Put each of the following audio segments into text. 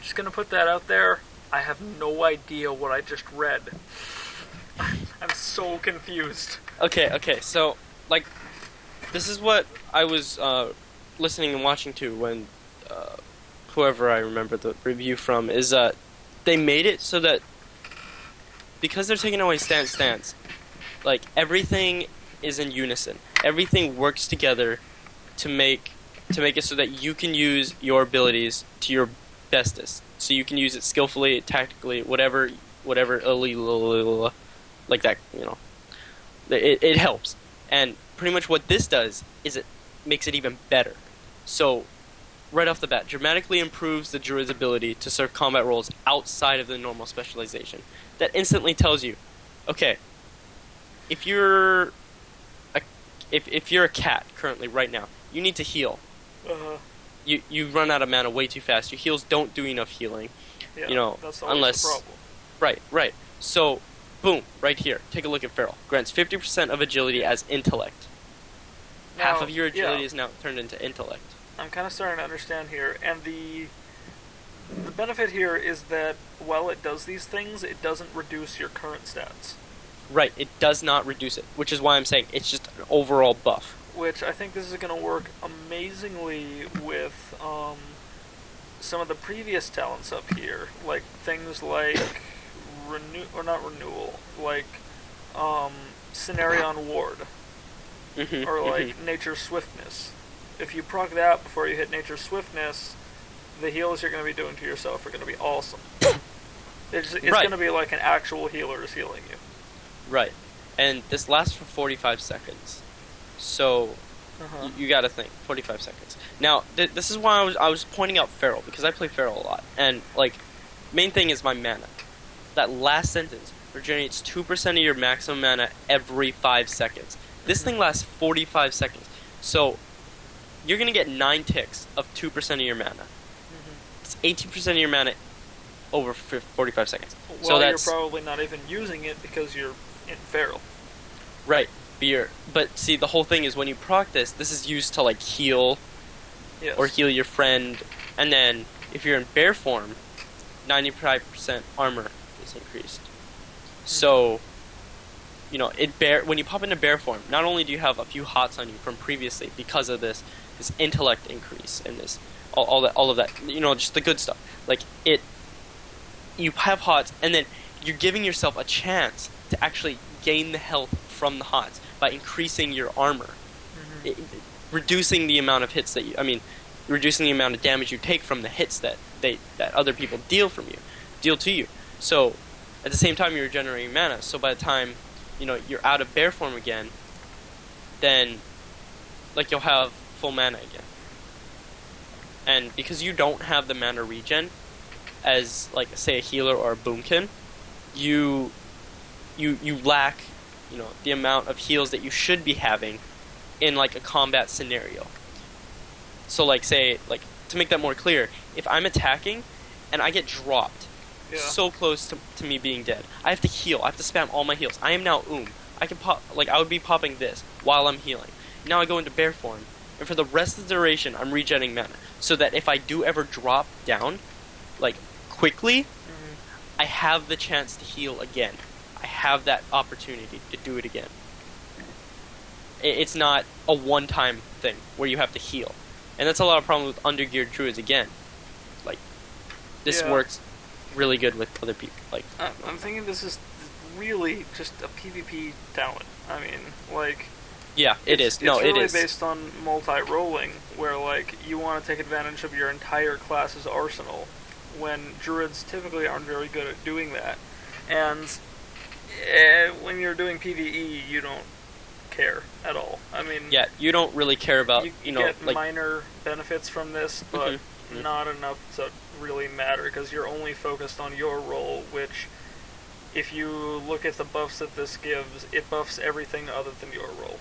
just gonna put that out there. I have no idea what I just read. I'm so confused. Okay, so, like, this is what I was listening and watching to when whoever I remember the review from is they made it so that because they're taking away stance, like everything is in unison. Everything works together to make it so that you can use your abilities to your bestest. So you can use it skillfully, tactically, whatever, like that. It helps. And pretty much what this does is it makes it even better. So, right off the bat, dramatically improves the Druid's ability to serve combat roles outside of the normal specialization. That instantly tells you, okay, if you're a cat currently right now, you need to heal. You run out of mana way too fast. Your heals don't do enough healing. Yeah, that's always the problem. Right. So, boom, right here. Take a look at Feral. Grants 50% of agility as intellect. Now, half of your agility is now turned into intellect. I'm kind of starting to understand here, and the benefit here is that while it does these things, it doesn't reduce your current stats. Right, it does not reduce it, which is why I'm saying it's just an overall buff. Which I think this is going to work amazingly with some of the previous talents up here, like things like Cenarion Ward, or like Nature's Swiftness. If you proc that before you hit Nature's Swiftness, the heals you're going to be doing to yourself are going to be awesome. It's right. Going to be like an actual healer is healing you. Right, and this lasts for 45 seconds. So, you gotta think, 45 seconds. Now, this is why I was pointing out Feral, because I play Feral a lot. And, like, main thing is my mana. That last sentence regenerates 2% of your maximum mana every 5 seconds. This thing lasts 45 seconds. So, you're gonna get 9 ticks of 2% of your mana. It's 18% of your mana over 45 seconds. Well, so that's, you're probably not even using it because you're in Feral. Right. But see, the whole thing is when you proc this is used to like heal, or heal your friend, and then if you're in bear form, 95% armor is increased. So, when you pop into bear form, not only do you have a few hots on you from previously because of this intellect increase and this all of that, just the good stuff. Like you have hots, and then you're giving yourself a chance to actually gain the health from the hots by increasing your armor, reducing the amount of hits reducing the amount of damage you take from the hits that other people deal to you. So at the same time you're regenerating mana. So by the time you're out of bear form again, then like you'll have full mana again. And because you don't have the mana regen as like say a healer or a boomkin, you lack the amount of heals that you should be having in like a combat scenario. So like say like to make that more clear, if I'm attacking and I get dropped so close to me being dead, I have to heal. I have to spam all my heals. I am now I can pop, like I would be popping this while I'm healing. Now I go into bear form, and for the rest of the duration I'm regenerating mana, so that if I do ever drop down like quickly, I have the chance to heal again. I have that opportunity to do it again. It's not a one-time thing where you have to heal. And that's a lot of problems with undergeared druids again. Like, this works really good with other people. Like, I'm thinking this is really just a PvP talent. I mean, like... Yeah, it is. No, it is. It's really based on multi-rolling, where, like, you want to take advantage of your entire class's arsenal, when druids typically aren't very good at doing that. And... when you're doing PvE, you don't care at all. I mean, you don't really care about you get like minor benefits from this, but not enough to really matter because you're only focused on your role. Which, if you look at the buffs that this gives, it buffs everything other than your role.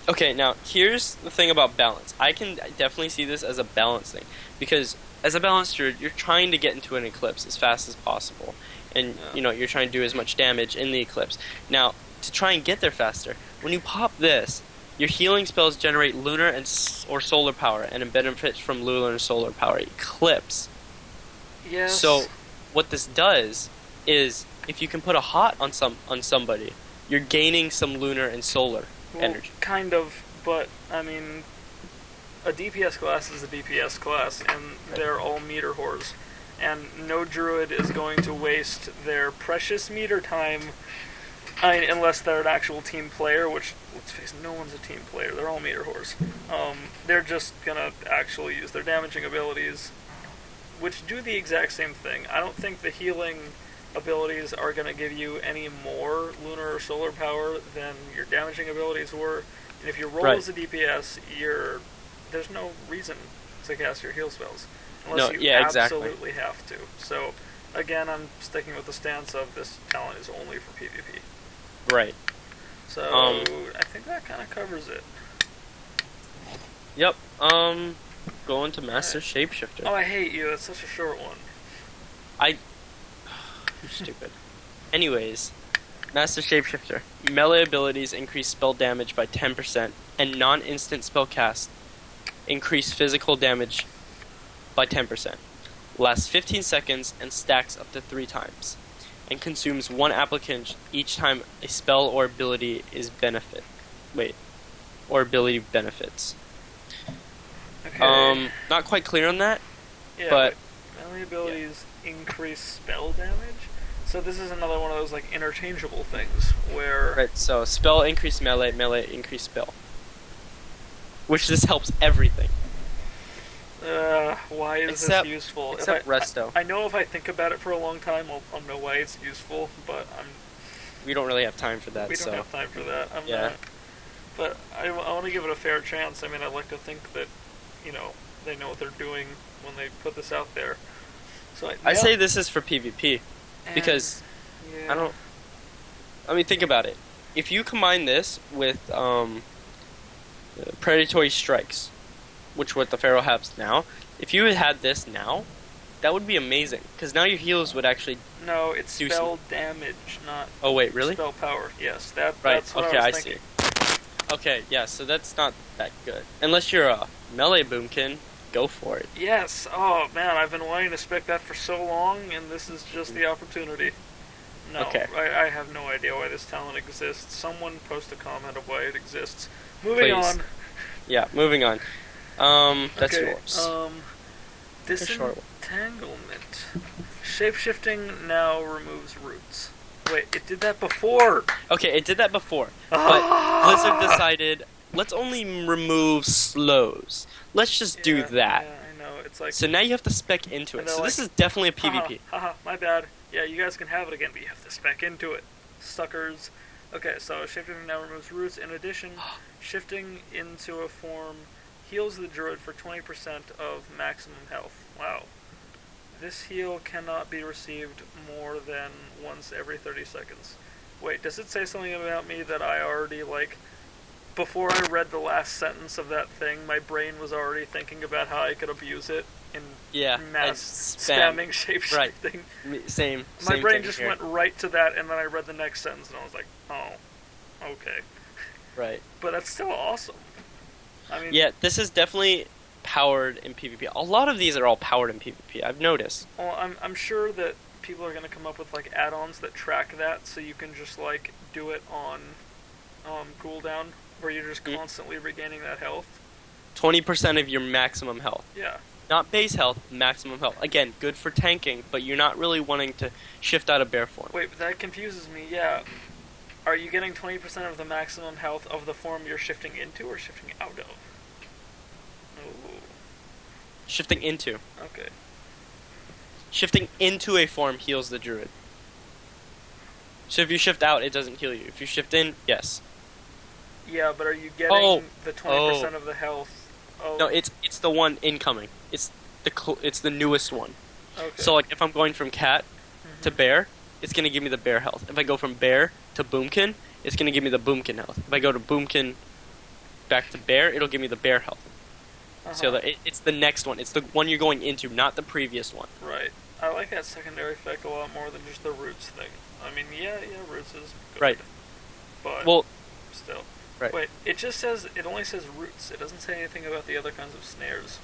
Okay, now here's the thing about balance. I can definitely see this as a balance thing because as a balanced druid, you're trying to get into an eclipse as fast as possible. And, you're trying to do as much damage in the eclipse. Now, to try and get there faster, when you pop this, your healing spells generate lunar or solar power, and benefits from lunar and solar power eclipse. Yes. So, what this does is, if you can put a hot on somebody, you're gaining some lunar and solar energy. Kind of, but I mean, a DPS class is a DPS class, and they're all meter whores. And no druid is going to waste their precious meter time, unless they're an actual team player, which, let's face it, no one's a team player. They're all meter whores. They're just gonna actually use their damaging abilities, which do the exact same thing. I don't think the healing abilities are gonna give you any more lunar or solar power than your damaging abilities were. And if you roll as a DPS, there's no reason to cast your heal spells. Unless you absolutely have to. So, again, I'm sticking with the stance of this talent is only for PvP. Right. So, I think that kind of covers it. Yep. Going to Master Shapeshifter. Oh, I hate you. It's such a short one. I'm stupid. Anyways, Master Shapeshifter. Melee abilities increase spell damage by 10%, and non-instant spell cast increase physical damage by 10%. Lasts 15 seconds and stacks up to 3 times. And consumes 1 applicant each time a spell or ability is ability benefits. Okay. Not quite clear on that. Yeah, but melee abilities increase spell damage? So this is another one of those like interchangeable things where... Right, so spell increase melee, melee increase spell. Which this helps everything. Why is this useful? Except resto. I know if I think about it for a long time, I'll know why it's useful, but we don't really have time for that, We don't have time for that. I'm not. But I want to give it a fair chance. I mean, I'd like to think that, they know what they're doing when they put this out there. So I say this is for PvP, because think about it. If you combine this with predatory strikes, which what the Pharaoh has now, if you had this now, that would be amazing, because now your heals would actually it's spell damage, not spell power. Yes, that's what I was thinking. See. Okay, yeah, so that's not that good. Unless you're a melee boomkin, go for it. Yes, oh man, I've been wanting to spec that for so long, and this is just the opportunity. No, okay. I have no idea why this talent exists. Someone post a comment of why it exists. Moving on. Yeah, moving on. That's yours. Disentanglement. Shapeshifting now removes roots. Wait, it did that before! Okay, it did that before. But Blizzard decided, let's only remove slows. Let's just do that. Yeah, I know. It's like... So now you have to spec into it. So this is definitely a PvP. My bad. Yeah, you guys can have it again, but you have to spec into it. Suckers. Okay, so shifting now removes roots. In addition, shifting into a form heals the druid for 20% of maximum health. Wow. This heal cannot be received more than once every 30 seconds. Wait, does it say something about me that I already, before I read the last sentence of that thing, my brain was already thinking about how I could abuse it in mass spamming shapeshifting? Right. Same. My brain just went right to that, and then I read the next sentence, and I was like, oh, okay. Right. But that's still awesome. I mean, yeah, this is definitely powered in PvP. A lot of these are all powered in PvP, I've noticed. Well, I'm sure that people are going to come up with add-ons that track that, so you can just do it on cooldown, where you're just constantly regaining that health. 20% of your maximum health. Yeah. Not base health, maximum health. Again, good for tanking, but you're not really wanting to shift out of bear form. Wait, but that confuses me. Yeah. Are you getting 20% of the maximum health of the form you're shifting into or shifting out of? Ooh. Shifting into. Okay. Shifting into a form heals the druid. So if you shift out, it doesn't heal you. If you shift in, yes. Yeah, but are you getting the 20% of the health? No, it's the one incoming. It's the newest one. Okay. So if I'm going from cat to bear, it's gonna give me the bear health. If I go from bear to boomkin, it's gonna give me the boomkin health. If I go to boomkin back to bear, it'll give me the bear health. So it's the next one. It's the one you're going into, not the previous one. Right. I like that secondary effect a lot more than just the roots thing. I mean, yeah, roots is good. Right. But still. Right. Wait, it only says roots. It doesn't say anything about the other kinds of snares.